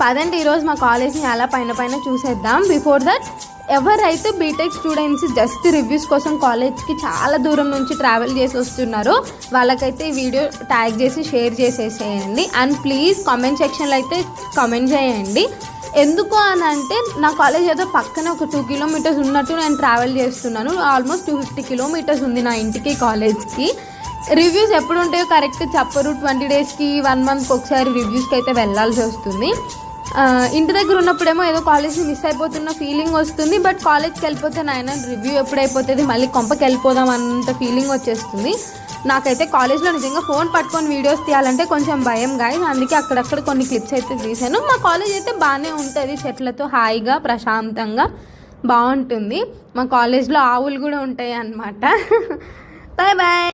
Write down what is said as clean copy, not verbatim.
పదండి ఈరోజు మా కాలేజ్ని అలా పైన చూసేద్దాం. బిఫోర్ దట్ ఎవరైతే బీటెక్ స్టూడెంట్స్ జస్ట్ రివ్యూస్ కోసం కాలేజ్కి చాలా దూరం నుంచి ట్రావెల్ చేసి వస్తున్నారో వాళ్ళకైతే ఈ వీడియో ట్యాగ్ చేసి షేర్ చేసేసేయండి. అండ్ ప్లీజ్ కామెంట్ సెక్షన్లో అయితే కామెంట్ చేయండి. ఎందుకు అని అంటే నా కాలేజ్ ఏదో పక్కన ఒక 2 కిలోమీటర్స్ ఉన్నట్టు నేను ట్రావెల్ చేస్తున్నాను. ఆల్మోస్ట్ 250 కిలోమీటర్స్ ఉంది నా ఇంటికి కాలేజ్కి. రివ్యూస్ ఎప్పుడు ఉంటాయో కరెక్ట్ చెప్పరు. 20 డేస్కి 1 మంత్కి ఒకసారి రివ్యూస్కి అయితే వెళ్ళాల్సి వస్తుంది. ఇంటి దగ్గర ఉన్నప్పుడేమో ఏదో కాలేజ్ని మిస్ అయిపోతున్న ఫీలింగ్ వస్తుంది. బట్ కాలేజ్కి వెళ్ళిపోతే నాయన రివ్యూ ఎప్పుడైపోతుంది మళ్ళీ కొంపకి వెళ్ళిపోదాం అన్నంత ఫీలింగ్ వచ్చేస్తుంది. నాకైతే కాలేజ్లో నిజంగా ఫోన్ పట్టుకొని వీడియోస్ తీయాలంటే కొంచెం భయం గాయస్. అందుకే అక్కడక్కడ కొన్ని క్లిప్స్ అయితే తీసాను. మా కాలేజ్ అయితే బాగానే ఉంటుంది, చెట్లతో హాయిగా ప్రశాంతంగా బాగుంటుంది. మా కాలేజ్లో ఆవులు కూడా ఉంటాయి అన్నమాట. Bye bye.